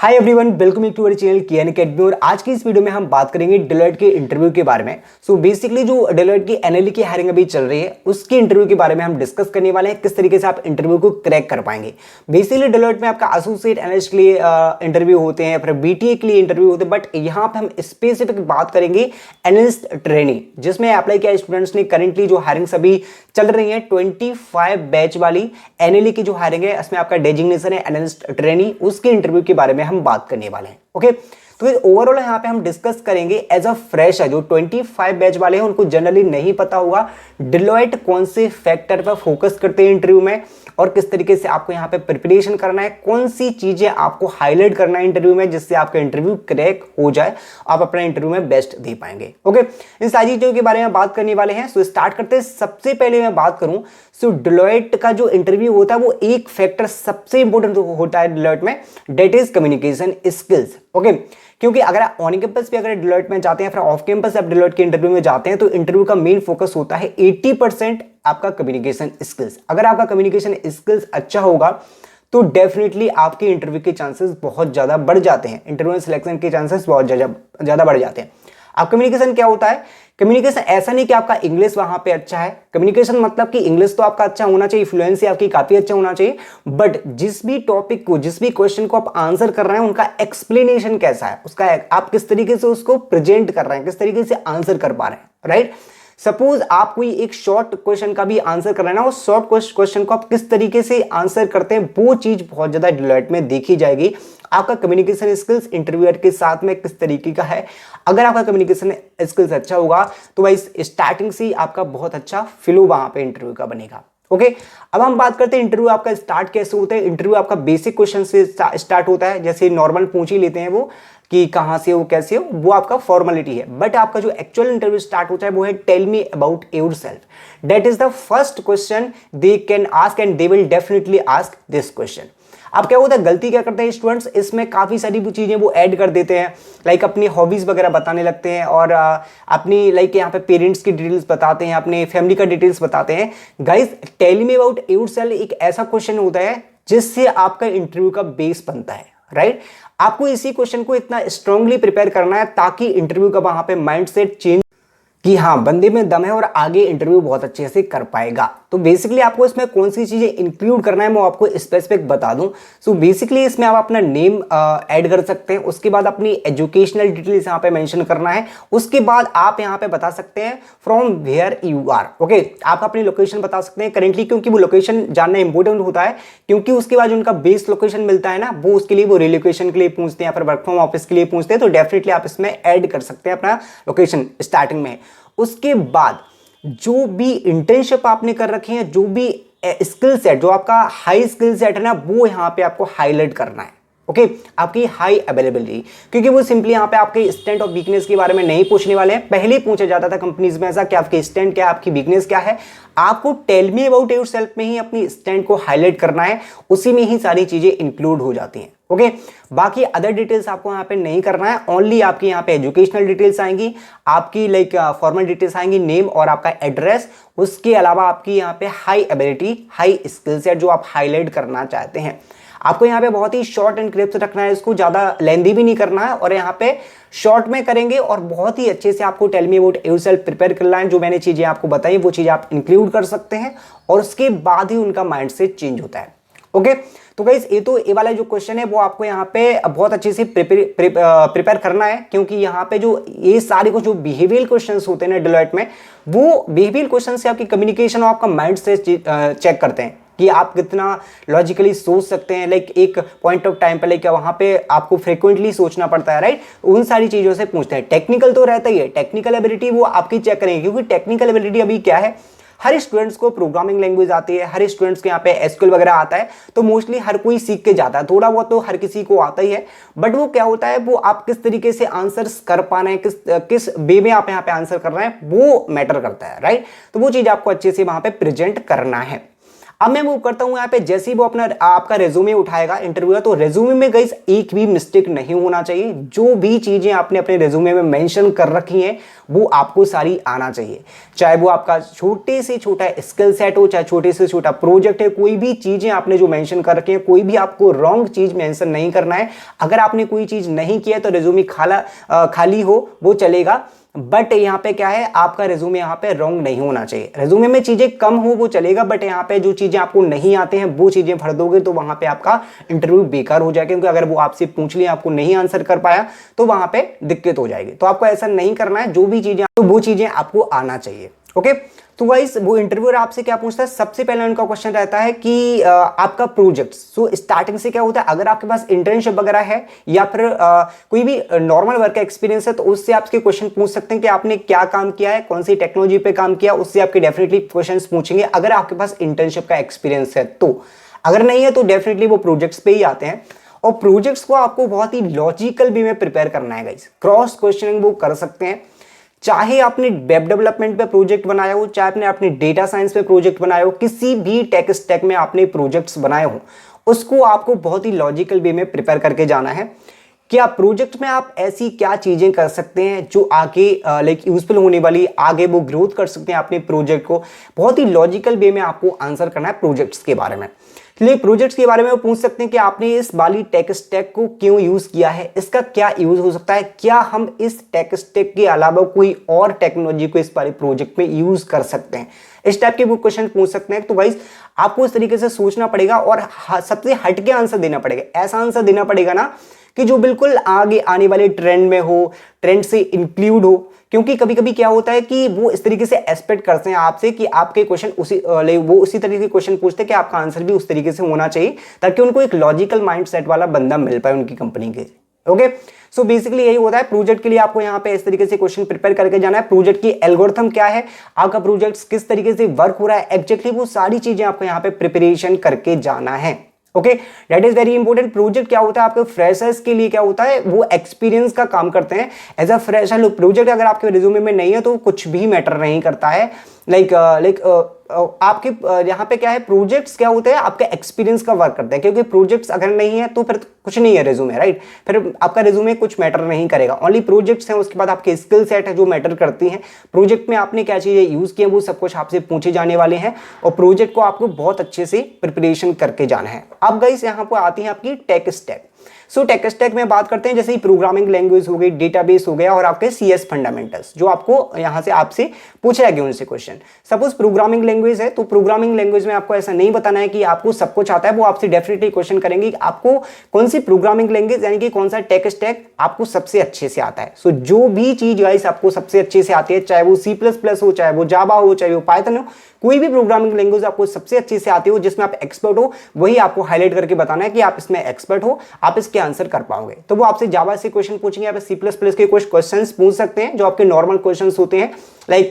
Hi everyone, welcome to our channel Kiyan academy. और आज की इस वीडियो में हम बात करेंगे डेलोइट के इंटरव्यू के बारे में। सो बेसिकली जो डेलोइट की एनएलई की हायरिंग अभी चल रही है उसकी इंटरव्यू के बारे में हम डिस्कस करने वाले हैं, किस तरीके से आप इंटरव्यू को क्रैक कर पाएंगे। बेसिकली डेलोइट में आपका एसोसिएट एनालिस्ट के लिए इंटरव्यू होते हैं, फिर बीटीए के लिए इंटरव्यू होते हैं, बट यहाँ पे हम स्पेसिफिक बात करेंगे एनालिस्ट ट्रेनिंग, जिसमें अप्लाई किया स्टूडेंट्स ने। करेंटली जो हायरिंग अभी चल रही है 25 बैच वाली एनएलई की जो हायरिंग है, इसमें आपका डेजिग्नेशन है एनालिस्ट ट्रेनी, उसके इंटरव्यू के बारे में हम बात करने वाले हैं। ओके, तो ओवरऑल यहाँ पे हम डिस्कस करेंगे एज अ फ्रेशर जो 25 बैच वाले हैं उनको जनरली नहीं पता होगा डेलोइट कौन से फैक्टर पर फोकस करते हैं इंटरव्यू में, और किस तरीके से आपको यहाँ पे प्रिपरेशन करना है, कौन सी चीजें आपको हाईलाइट करना है इंटरव्यू में जिससे आपका इंटरव्यू क्रैक हो जाए, आप अपना इंटरव्यू में बेस्ट दे पाएंगे। ओके, इन सारी चीजों के बारे में बात करने वाले हैं। सो स्टार्ट करते हैं। सबसे पहले मैं बात करूं, सो डेलोइट का जो इंटरव्यू होता है वो एक फैक्टर सबसे इंपॉर्टेंट होता है डेलोइट में, that is communication skills. Okay, क्योंकि अगर आप ऑन कैंपस भी अगर डेलोइट में जाते हैं, फिर ऑफ कैंपस आप डेलोइट के इंटरव्यू में जाते हैं, तो इंटरव्यू का मेन फोकस होता है 80% आपका कम्युनिकेशन स्किल्स। अगर आपका कम्युनिकेशन स्किल्स अच्छा होगा तो डेफिनेटली आपके इंटरव्यू के चांसेस बहुत ज्यादा बढ़ जाते हैं, इंटरव्यू सिलेक्शन के चांसेस बहुत ज्यादा बढ़ जाते हैं। अब कम्युनिकेशन क्या होता है? कम्युनिकेशन ऐसा नहीं कि आपका इंग्लिश वहां पे अच्छा है। कम्युनिकेशन मतलब कि इंग्लिश तो आपका अच्छा होना चाहिए, फ्लुएंसी आपकी काफी अच्छा होना चाहिए, बट जिस भी टॉपिक को, जिस भी क्वेश्चन को आप आंसर कर रहे हैं, उनका एक्सप्लेनेशन कैसा है, उसका आप किस तरीके से उसको प्रेजेंट कर रहे हैं, किस तरीके से आंसर कर पा रहे हैं, राइट। सपोज आप कोई एक शॉर्ट क्वेश्चन का भी आंसर कर रहे हैं ना, उस शॉर्ट क्वेश्चन को आप किस तरीके से आंसर करते हैं, वो चीज बहुत ज्यादा डेलोइट में देखी जाएगी। आपका कम्युनिकेशन स्किल्स इंटरव्यूअर के साथ में किस तरीके का है। अगर आपका कम्युनिकेशन स्किल्स अच्छा होगा तो भाई स्टार्टिंग से ही आपका बहुत अच्छा फ्लो वहां पे इंटरव्यू का बनेगा। ओके, अब हम बात करते हैं इंटरव्यू आपका स्टार्ट कैसे होता है। इंटरव्यू आपका बेसिक क्वेश्चन से स्टार्ट होता है, जैसे नॉर्मल पूछ ही लेते हैं वो कि कहां से हो, कैसे हो, वो आपका फॉर्मेलिटी है। बट आपका जो एक्चुअल इंटरव्यू स्टार्ट होता है वो है tell me about yourself. That is the first question they can ask and they will definitely ask this question. अब क्या होता है, गलती क्या करते हैं स्टूडेंट्स, इसमें काफी सारी चीजें वो ऐड कर देते हैं, लाइक अपनी हॉबीज वगैरह बताने लगते हैं, और अपनी लाइक यहाँ पे पेरेंट्स की डिटेल्स बताते हैं, अपने फैमिली का डिटेल्स बताते हैं। Guys, tell me about yourself एक ऐसा क्वेश्चन होता है जिससे आपका इंटरव्यू का बेस बनता है, राइट। आपको इसी क्वेश्चन को इतना स्ट्रांगली प्रिपेयर करना है ताकि इंटरव्यू का वहां पे माइंडसेट चेंज कि हाँ बंदे में दम है और आगे इंटरव्यू बहुत अच्छे से कर पाएगा। तो बेसिकली आपको इसमें कौन सी चीजें इंक्लूड करना है मैं आपको स्पेसिफिक बता दूं। सो बेसिकली इसमें आप अपना नेम ऐड कर सकते हैं, उसके बाद अपनी एजुकेशनल डिटेल्स यहाँ पे मेंशन करना है, उसके बाद आप यहाँ पे बता सकते हैं from where you are. Okay, आप अपनी लोकेशन बता सकते हैं करेंटली, क्योंकि वो लोकेशन जानना इंपॉर्टेंट होता है, क्योंकि उसके बाद उनका बेस लोकेशन मिलता है ना, वो उसके लिए वो रिलोकेशन के लिए पूछते हैं या फिर वर्क फ्रॉम ऑफिस के लिए पूछते हैं। तो डेफिनेटली आप इसमें ऐड कर सकते हैं अपना लोकेशन स्टार्टिंग में। उसके बाद जो भी इंटर्नशिप आपने कर रखी है, जो भी स्किल सेट, जो आपका हाई स्किल सेट है ना, वो यहां पे आपको हाईलाइट करना है। ओके, आपकी हाई अवेलेबिलिटी, क्योंकि वो सिंपली यहाँ पे आपके स्ट्रेंथ और वीकनेस के बारे में नहीं पूछने वाले हैं। पहले पूछा जाता था कंपनीज में ऐसा कि आपकी स्ट्रेंथ क्या है, आपकी वीकनेस क्या है। आपको टेल मी अबाउट योरसेल्फ में ही अपनी स्ट्रेंथ को हाईलाइट करना है, उसी में ही सारी चीजें इंक्लूड हो जाती हैं। ओके, बाकी अदर डिटेल्स आपको यहाँ पे नहीं करना है, ओनली आपकी यहाँ पे एजुकेशनल डिटेल्स आएंगी, आपकी लाइक फॉर्मल डिटेल्स आएंगी, नेम और आपका एड्रेस। उसके अलावा आपकी यहाँ पे high ability, high skill set जो आप हाईलाइट करना चाहते हैं। आपको यहाँ पे बहुत ही शॉर्ट एंड क्रिप्स रखना है, इसको ज्यादा लेंथी भी नहीं करना है, और यहाँ पे शॉर्ट में करेंगे और बहुत ही अच्छे से आपको tell me about yourself prepare करना है। जो मैंने चीजें आपको बताई वो चीजें आप इंक्लूड कर सकते हैं, और उसके बाद ही उनका माइंडसेट चेंज होता है। ओके, तो गाइस ये वाला जो क्वेश्चन है वो आपको यहाँ पे बहुत अच्छे से प्रिपेयर करना है, क्योंकि यहाँ पे जो ये सारे कुछ जो बिहेवियरल क्वेश्चंस होते हैं ना डेलोइट में, वो बिहेवियरल क्वेश्चन से आपकी कम्युनिकेशन और आपका माइंड से चेक करते हैं कि आप कितना लॉजिकली सोच सकते हैं, लाइक एक पॉइंट ऑफ टाइम पे, लाइक वहां पे आपको फ्रीक्वेंटली सोचना पड़ता है, राइट। उन सारी चीजों से पूछते हैं। टेक्निकल तो रहता ही है, टेक्निकल एबिलिटी वो आपकी चेक करेंगे, क्योंकि टेक्निकल एबिलिटी अभी क्या है, हर स्टूडेंट्स को प्रोग्रामिंग लैंग्वेज आती है, हर स्टूडेंट्स के यहाँ पे एसक्यूएल वगैरह आता है, तो मोस्टली हर कोई सीख के जाता है, थोड़ा बहुत तो हर किसी को आता ही है। बट वो क्या होता है, वो आप किस तरीके से आंसर्स कर पा रहे हैं, किस वे में आप यहाँ पे आंसर कर रहे हैं, वो मैटर करता है, राइट। तो वो चीज आपको अच्छे से वहां पे प्रेजेंट करना है। अब मैं मूव करता हूं यहाँ पे, जैसे ही वो अपना आपका रेज्यूमे उठाएगा इंटरव्यूअर, तो रेज्यूमे में गाइस एक भी मिस्टेक नहीं होना चाहिए। जो भी चीजें आपने अपने रेज्यूमे में मेंशन कर रखी हैं वो आपको सारी आना चाहिए, चाहे वो आपका छोटे से छोटा स्किल सेट हो, चाहे छोटे से छोटा प्रोजेक्ट है, कोई भी चीजें आपने जो मेंशन कर रखी है, कोई भी आपको रॉन्ग चीज मेंशन नहीं करना है। अगर आपने कोई चीज नहीं किया तो रेज्यूमे खाली हो वो चलेगा, बट यहाँ पे क्या है, आपका रेज्यूमे यहाँ पे रॉन्ग नहीं होना चाहिए। रेज्यूमे में चीजें कम हो वो चलेगा, बट यहाँ पे जो चीजें आपको नहीं आते हैं वो चीजें भर दोगे तो वहां पे आपका इंटरव्यू बेकार हो जाएगा, क्योंकि अगर वो आपसे पूछ लिया आपको नहीं आंसर कर पाया तो वहां पे दिक्कत हो जाएगी। तो आपको ऐसा नहीं करना है, जो भी चीजें तो वो चीजें आपको आना चाहिए। ओके, तो गाइस वो इंटरव्यूअर आपसे क्या पूछता है, सबसे पहले उनका क्वेश्चन रहता है कि आपका प्रोजेक्ट, सो स्टार्टिंग से क्या होता है, अगर आपके पास इंटर्नशिप वगैरह है या फिर कोई भी नॉर्मल वर्क का एक्सपीरियंस है तो उससे आपके क्वेश्चन पूछ सकते हैं कि आपने क्या काम किया है, कौन सी टेक्नोलॉजी पे काम किया, उससे आपके डेफिनेटली क्वेश्चन पूछेंगे अगर आपके पास इंटर्नशिप का एक्सपीरियंस है तो। अगर नहीं है तो डेफिनेटली वो प्रोजेक्ट्स पे ही आते हैं, और प्रोजेक्ट्स को आपको बहुत ही लॉजिकल वे में प्रिपेयर करना है गाइस। क्रॉस क्वेश्चनिंग वो कर सकते हैं, चाहे आपने वेब डेवलपमेंट पे प्रोजेक्ट बनाया हो, चाहे आपने अपने डेटा साइंस पे प्रोजेक्ट बनाया हो, किसी भी टेक स्टैक में आपने प्रोजेक्ट्स बनाए हो, उसको आपको बहुत ही लॉजिकल वे में प्रिपेयर करके जाना है कि आप प्रोजेक्ट में आप ऐसी क्या चीजें कर सकते हैं जो आगे लाइक यूजफुल होने वाली, आगे वो ग्रोथ कर सकते हैं अपने प्रोजेक्ट को। बहुत ही लॉजिकल वे में आपको आंसर करना है प्रोजेक्ट्स के बारे में। इसलिए प्रोजेक्ट्स के बारे में वो पूछ सकते हैं कि आपने इस वाली टेक स्टैक को क्यों यूज किया है, इसका क्या यूज हो सकता है, क्या हम इस टेक स्टैक के अलावा कोई और टेक्नोलॉजी को इस वाले प्रोजेक्ट में यूज कर सकते हैं। इस टाइप के वो क्वेश्चन पूछ सकते हैं। तो गाइस आपको इस तरीके से सोचना पड़ेगा और सबसे हटके आंसर देना पड़ेगा। ऐसा आंसर देना पड़ेगा ना कि जो बिल्कुल आगे आने वाले ट्रेंड में हो, ट्रेंड से इंक्लूड हो, क्योंकि कभी कभी क्या होता है कि वो इस तरीके से एक्सपेक्ट करते हैं आपसे कि आपके क्वेश्चन वो उसी तरीके के क्वेश्चन पूछते हैं कि आपका आंसर भी उस तरीके से होना चाहिए, ताकि उनको एक लॉजिकल माइंडसेट वाला बंदा मिल पाए उनकी कंपनी के। ओके, सो बेसिकली यही होता है प्रोजेक्ट के लिए। आपको यहाँ पे इस तरीके से क्वेश्चन प्रिपेयर करके जाना है। प्रोजेक्ट की एल्गोरिथम क्या है, आपका प्रोजेक्ट किस तरीके से वर्क हो रहा है एग्जैक्टली, वो सारी चीजें आपको यहाँ पे प्रिपरेशन करके जाना है। Okay, that is very important. Project क्या होता है आपके फ्रेशर्स के लिए, क्या होता है वो एक्सपीरियंस का काम करते हैं एज अ फ्रेशर। प्रोजेक्ट अगर आपके रिज्यूमे में नहीं है तो कुछ भी मैटर नहीं करता है। लाइक आपके यहाँ पे क्या है, प्रोजेक्ट्स क्या होते हैं आपके एक्सपीरियंस का वर्क करते हैं, क्योंकि प्रोजेक्ट्स अगर नहीं है तो फिर कुछ नहीं है रिज्यूमे, राइट। फिर आपका रिज्यूमे कुछ मैटर नहीं करेगा, ओनली प्रोजेक्ट्स हैं। उसके बाद आपके स्किल सेट है जो मैटर करती हैं। प्रोजेक्ट में आपने क्या चीजें यूज की है वो सब कुछ आपसे पूछे जाने वाले हैं, और प्रोजेक्ट को आपको बहुत अच्छे से प्रिपरेशन करके जाना है। अब गाइस यहाँ पर आती है आपकी tech stack. So tech stack में बात करते हैं, जैसे प्रोग्रामिंग लैंग्वेज हो गई, डेटाबेस हो गया, और आपके सीएस फंडामेंटल्स जो आपको यहाँ से आपसे पूछा गया उनसे क्वेश्चन। सपोज प्रोग्रामिंग लैंग्वेज है तो प्रोग्रामिंग लैंग्वेज में आपको ऐसा नहीं बताना है कि आपको सब कुछ आता है, वो आपसे डेफिनेटली क्वेश्चन करेंगे कि आपको कौन सी प्रोग्रामिंग लैंग्वेज यानी कि कौन सा टेक स्टैक आपको सबसे अच्छे से आता है। सो जो भी चीज गाइस आपको सबसे अच्छे से आती है, चाहे वो C++ हो, चाहे वो जावा हो, चाहे वो पाइथन हो, कोई भी प्रोग्रामिंग लैंग्वेज आपको सबसे अच्छे से आती हो, जिसमें आप एक्सपर्ट हो, वही आपको हाईलाइट करके बताना है कि आप इसमें एक्सपर्ट हो, आप इसके आंसर कर पाओगे। तो वो आपसे जावा से क्वेश्चन पूछेंगे, आप C++ के कुछ क्वेश्चंस पूछ सकते हैं जो आपके नॉर्मल क्वेश्चंस होते हैं। लाइक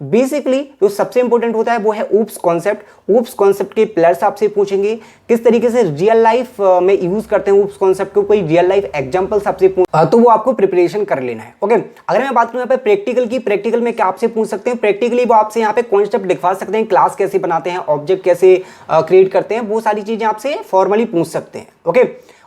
बेसिकली जो सबसे इंपॉर्टेंट होता है वो है ऊप्स कॉन्सेप्ट। ऊप्स कॉन्सेप्ट के प्लेयर्स आपसे पूछेंगे किस तरीके से रियल लाइफ में यूज करते हैं ऊप्स कॉन्सेप्ट को, कोई रियल लाइफ एग्जांपल्स आपसे तो वो आपको प्रिपरेशन कर लेना है। ओके, अगर मैं बात करूं यहाँ पे प्रैक्टिकल की, प्रैक्टिकल में क्या आपसे पूछ सकते हैं, प्रैक्टिकली वो आपसे यहाँ पे कॉन्सेप्ट दिखवा सकते हैं, क्लास कैसे बनाते हैं, ऑब्जेक्ट कैसे क्रिएट करते हैं, वो सारी चीजें आपसे फॉर्मली पूछ सकते हैं। ओके,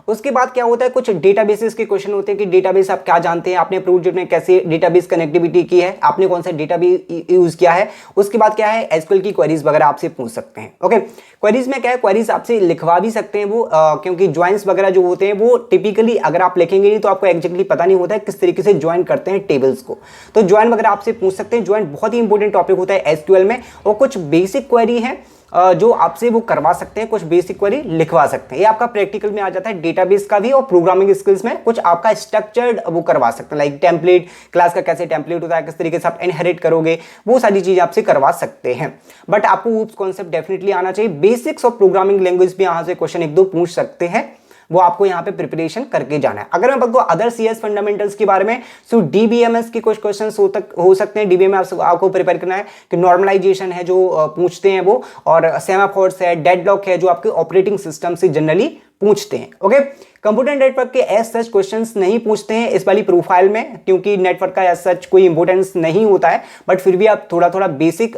उसके बाद क्या होता है, कुछ डेटाबेसेस के क्वेश्चन होते हैं कि डेटाबेस आप क्या जानते हैं, आपने प्रोजेक्ट में कैसे डेटाबेस कनेक्टिविटी की है, आपने कौन सा डेटाबेस यूज किया है। उसके बाद क्या है, एसक्यूएल की क्वेरीज वगैरह आपसे पूछ सकते हैं। ओके, क्वेरीज में क्या है, क्वेरीज आपसे लिखवा भी सकते हैं वो, क्योंकि ज्वाइंस वगैरह जो होते हैं वो टिपिकली अगर आप लिखेंगे नहीं तो आपको एक्जैक्टली पता नहीं होता है किस तरीके से ज्वाइन करते हैं टेबल्स को, तो ज्वाइन वगैरह आपसे पूछ सकते हैं। ज्वाइन बहुत ही इंपॉर्टेंट टॉपिक होता है एसक्यूएल में, और कुछ बेसिक क्वेरी है जो आपसे वो करवा सकते हैं, कुछ बेसिक क्वेरी लिखवा सकते हैं। ये आपका प्रैक्टिकल में आ जाता है, डेटाबेस का भी, और प्रोग्रामिंग स्किल्स में कुछ आपका स्ट्रक्चर्ड वो करवा सकते हैं। लाइक टेम्पलेट, क्लास का कैसे टेम्पलेट होता है, किस तरीके से आप इनहेरिट करोगे, वो सारी चीजें आपसे करवा सकते हैं। बट आपको ऊप्स कॉन्सेप्ट डेफिनेटली आना चाहिए। बेसिक्स ऑफ प्रोग्रामिंग लैंग्वेज भी यहाँ से क्वेश्चन एक दो पूछ सकते हैं, वो आपको यहाँ पे प्रिपरेशन करके जाना है। अगर मैं बताऊँ अदर सीएस फंडामेंटल्स के बारे में, सो डीबीएमएस के कुछ क्वेश्चंस हो सकते हैं। डीबीएमएस आपको प्रिपेयर करना है कि नॉर्मलाइजेशन है जो पूछते हैं वो, और सेमाफोर्स है, डेडलॉक है जो आपके ऑपरेटिंग सिस्टम से जनरली पूछते हैं। ओके, कंप्यूटर नेटवर्क के एज सच क्वेश्चंस नहीं पूछते हैं इस वाली प्रोफाइल में, क्योंकि नेटवर्क का एज सच कोई इंपॉर्टेंस नहीं होता है, बट फिर भी आप थोड़ा थोड़ा बेसिक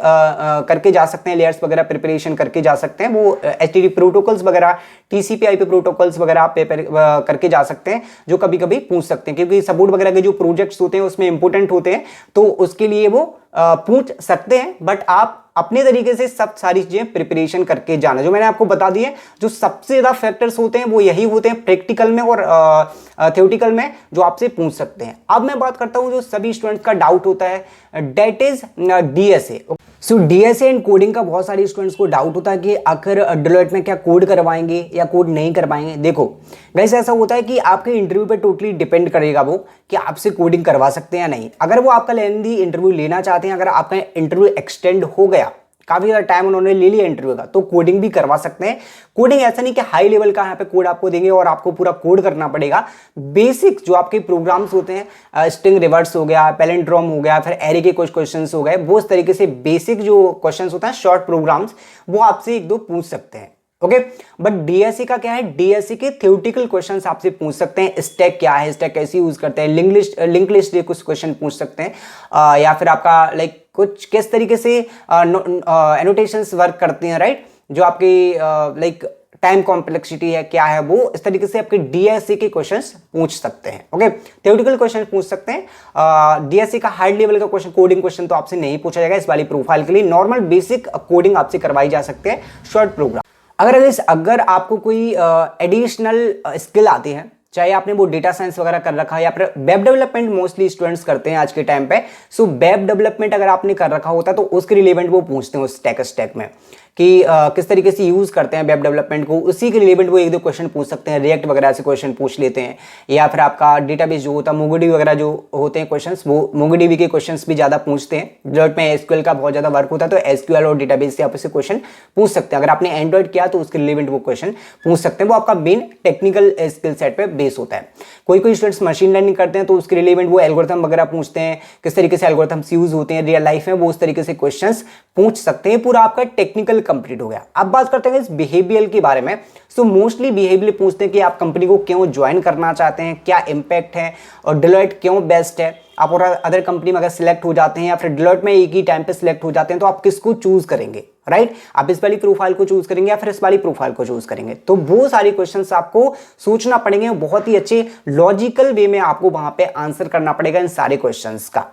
करके जा सकते हैं, लेयर्स वगैरह प्रिपरेशन करके जा सकते हैं। वो एचटीटीपी प्रोटोकॉल्स वगैरह, टीसीपी आईपी प्रोटोकॉल्स वगैरह आप करके जा सकते हैं, जो कभी कभी पूछ सकते हैं, क्योंकि सपोर्ट वगैरह के जो प्रोजेक्ट्स होते हैं उसमें इंपॉर्टेंट होते हैं, तो उसके लिए वो पूछ सकते हैं। बट आप अपने तरीके से सब सारी चीजें प्रिपरेशन करके जाना, जो मैंने आपको बता दी है। जो सबसे ज्यादा फैक्टर्स होते हैं वो यही होते हैं प्रैक्टिकल में और थ्योरेटिकल में, जो आपसे पूछ सकते हैं। अब मैं बात करता हूं जो सभी स्टूडेंट्स का डाउट होता है, that is DSA. So DSA and coding का बहुत सारे स्टूडेंट्स को डाउट होता है कि आखिर डेलोइट में क्या कोड करवाएंगे या कोड नहीं करवाएंगे। देखो गाइस, ऐसा होता है कि आपके इंटरव्यू पे टोटली डिपेंड करेगा वो कि आपसे कोडिंग करवा सकते हैं या नहीं। अगर वो आपका लेंथी इंटरव्यू लेना चाहते हैं, अगर आपका इंटरव्यू एक्सटेंड हो गया, काफी ज्यादा टाइम उन्होंने ले लिया इंटरव्यू का, तो कोडिंग भी करवा सकते हैं। कोडिंग ऐसा नहीं कि हाई लेवल का यहाँ पे कोड आपको देंगे और आपको पूरा कोड करना पड़ेगा। बेसिक जो आपके प्रोग्राम्स होते हैं, स्ट्रिंग रिवर्स हो गया, पैलिंड्रोम हो गया, फिर एरे के कुछ क्वेश्चंस हो गए, वो इस तरीके से बेसिक जो क्वेश्चंस होता है, शॉर्ट प्रोग्राम्स, वो आपसे एक दो पूछ सकते हैं। ओके, बट डीएससी का क्या है, डीएससी के थ्योरेटिकल क्वेश्चंस आपसे पूछ सकते हैं। स्टैक क्या है, स्टैक कैसे यूज करते हैं, लिंक लिस्ट के कुछ क्वेश्चन पूछ सकते हैं, या फिर आपका लाइक कुछ किस तरीके से एनोटेशंस वर्क करते हैं, राइट, जो आपकी लाइक टाइम कॉम्प्लेक्सिटी है क्या है, वो इस तरीके से आपके डीएससी के क्वेश्चंस पूछ सकते हैं। ओके, थ्योरेटिकल क्वेश्चन पूछ सकते हैं। डीएससी का हाई लेवल का क्वेश्चन, कोडिंग क्वेश्चन तो आपसे नहीं पूछा जाएगा इस वाली प्रोफाइल के लिए। नॉर्मल बेसिक कोडिंग आपसे करवाई जा सकते हैं, शॉर्ट प्रोग्राम। अगर आपको कोई एडिशनल स्किल आती है, चाहे आपने वो डेटा साइंस वगैरह कर रखा है या फिर वेब डेवलपमेंट मोस्टली स्टूडेंट्स करते हैं आज के टाइम पे, सो वेब डेवलपमेंट अगर आपने कर रखा होता है तो उसके रिलेवेंट वो पूछते हैं उस स्टैक में कि किस तरीके से यूज करते हैं वेब डेवलपमेंट को, उसी के रिलेवेंट वो एक दो क्वेश्चन पूछ सकते हैं। रिएक्ट वगैरह से क्वेश्चन पूछ लेते हैं, या फिर आपका डेटाबेस जो होता है, मोंगोडीबी वगैरह जो होते हैं क्वेश्चंस, वो मोंगोडीबी के क्वेश्चंस भी ज्यादा पूछते हैं। डॉट में एसक्यूएल का बहुत ज्यादा वर्क होता है, तो एसक्यूएल और डेटाबेस से आप इसे क्वेश्चन पूछ सकते हैं। अगर आपने एंड्रॉइड किया तो उसके रिलेवेंट वो क्वेश्चन पूछ सकते हैं। वो आपका मेन टेक्निकल स्किल सेट पे बेस होता है। कोई स्टूडेंट्स मशीन लर्निंग करते हैं तो उसके रिलेवेंट वो एल्गोरिथम वगैरह पूछते हैं, किस तरीके से एल्गोरिथम्स यूज होते हैं रियल लाइफ में, वो उस तरीके से क्वेश्चंस पूछ सकते हैं। पूरा आपका टेक्निकल कंप्लीट हो गया। अब बात करते हैं इस बिहेवियर के बारे में। सो मोस्टली बिहेवियर पूछते हैं कि आप कंपनी को क्यों ज्वाइन करना चाहते हैं, क्या इंपैक्ट है, और डेलोइट क्यों बेस्ट है। आप और अदर कंपनी में अगर सिलेक्ट हो जाते हैं या फिर डेलोइट में एक ही टाइम पे सिलेक्ट हो जाते हैं, तो आप किसको चूज करेंगे, राइट? आप इस वाली प्रोफाइल को चूज करेंगे या फिर इस वाली प्रोफाइल को चूज करेंगे। तो वो सारे क्वेश्चंस आपको सोचना पड़ेंगे, बहुत ही अच्छे लॉजिकल वे में आपको वहां पे आंसर करना पड़ेगा इन सारे क्वेश्चंस का।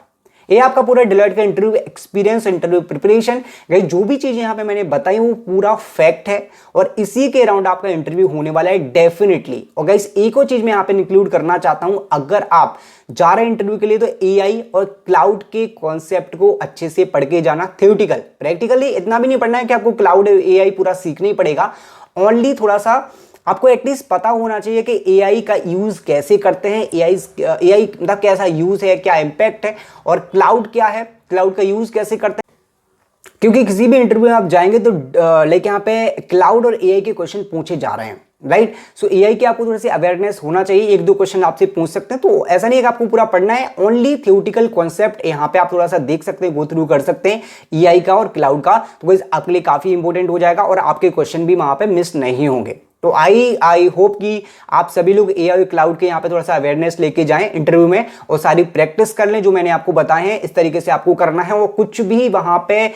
ये आपका पूरा डेलोइट का इंटरव्यू एक्सपीरियंस, इंटरव्यू प्रिपरेशन, जो भी चीजें यहाँ पे मैंने बताई वो पूरा फैक्ट है और इसी के अराउंड आपका इंटरव्यू होने वाला है डेफिनेटली। और गाइस एक और चीज मैं यहाँ पे इंक्लूड करना चाहता हूं, अगर आप जा रहे हैं इंटरव्यू के लिए तो एआई और क्लाउड के कॉन्सेप्ट को अच्छे से पढ़ के जाना। थ्योरेटिकल, प्रैक्टिकली इतना भी नहीं पढ़ना है कि आपको क्लाउड एआई पूरा सीखना ही पड़ेगा। ओनली थोड़ा सा आपको एटलीस्ट पता होना चाहिए कि एआई का यूज कैसे करते हैं, एआई का कैसा यूज है, क्या इंपैक्ट है, और क्लाउड क्या है, क्लाउड का यूज कैसे करते हैं। क्योंकि किसी भी इंटरव्यू में आप जाएंगे तो लाइक यहाँ पे क्लाउड और एआई के क्वेश्चन पूछे जा रहे हैं, राइट? सो एआई की आपको थोड़ी सी अवेयरनेस होना चाहिए, एक दो क्वेश्चन आपसे पूछ सकते हैं। तो ऐसा नहीं है कि आपको पूरा पढ़ना है, ओनली थ्योरेटिकल कॉन्सेप्ट यहाँ पे आप थोड़ा सा देख सकते हैं, गो थ्रू कर सकते हैं एआई का और क्लाउड का, तो आपके लिए काफी इंपॉर्टेंट हो जाएगा और आपके क्वेश्चन भी वहां पे मिस नहीं होंगे। तो आई होप कि आप सभी लोग एआई क्लाउड के यहाँ पे थोड़ा सा अवेयरनेस लेके जाएं इंटरव्यू में और सारी प्रैक्टिस कर लें जो मैंने आपको बताए हैं, इस तरीके से आपको करना है। और कुछ भी वहां पे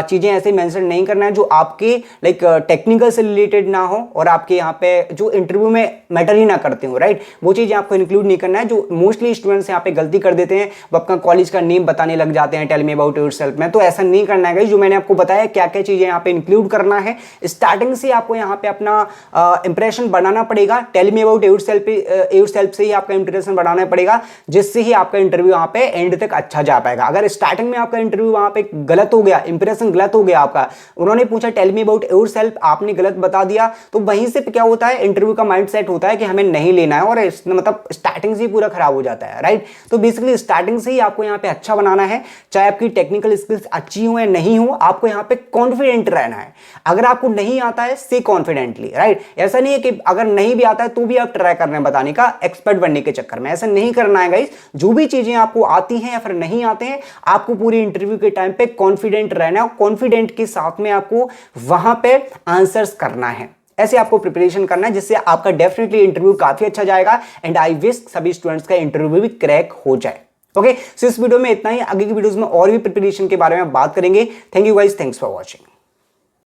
चीजें ऐसे मेंशन नहीं करना है जो आपके लाइक टेक्निकल से रिलेटेड ना हो और आपके यहाँ पे जो इंटरव्यू में मैटर ही ना करते हो, राइट? वो चीजें आपको इंक्लूड नहीं करना है। जो मोस्टली स्टूडेंट्स यहाँ पे गलती कर देते हैं, वो अपना कॉलेज का नेम बताने लग जाते हैं टेल मी अबाउट योरसेल्फ में, तो ऐसा नहीं करना है। जो मैंने आपको बताया क्या क्या चीजें यहाँ पे इंक्लूड करना है, स्टार्टिंग से आपको यहाँ पे अपना इंप्रेशन बनाना पड़ेगा। टेल मी अबाउट योरसेल्फ से ही आपका इंप्रेशन बनाना पड़ेगा, जिससे ही आपका इंटरव्यू वहां पे एंड तक अच्छा जा पाएगा। अगर स्टार्टिंग में आपका इंटरव्यू वहां पे गलत हो गया, इंप्रेशन गलत हो गया आपका, उन्होंने पूछा टेल मी अबाउट योरसेल्फ, आपने गलत बता दिया, तो वहीं से क्या होता है, इंटरव्यू का माइंड सेट होता है कि हमें नहीं लेना है और मतलब स्टार्टिंग से ही पूरा खराब हो जाता है, राइट? तो बेसिकली स्टार्टिंग से ही आपको यहाँ पे अच्छा बनाना है, चाहे आपकी टेक्निकल स्किल्स अच्छी हो या नहीं हो, आपको यहाँ पे कॉन्फिडेंट रहना है। अगर आपको नहीं आता है से कॉन्फिडेंटली, राइट? ऐसा नहीं है कि अगर नहीं भी आता है तो भी आप ट्राई कर रहे हैं बताने का एक्सपर्ट बनने के चक्कर में, ऐसा नहीं करना है गाइस। जो भी चीजें आपको आती हैं या फिर नहीं आते हैं, आपको पूरी इंटरव्यू के टाइम पे कॉन्फिडेंट रहना है, कॉन्फिडेंट के साथ में आपको वहां पे आंसर्स करना है। ऐसे आपको प्रिपरेशन करना है, जिससे आपका डेफिनेटली इंटरव्यू काफी अच्छा जाएगा। एंड आई विश सभी स्टूडेंट्स का इंटरव्यू भी क्रैक हो जाए। ओके, सो इस वीडियो में इतना ही। आगे की वीडियोस में और भी प्रिपरेशन के बारे में बात करेंगे। Thank you guys, thanks for watching.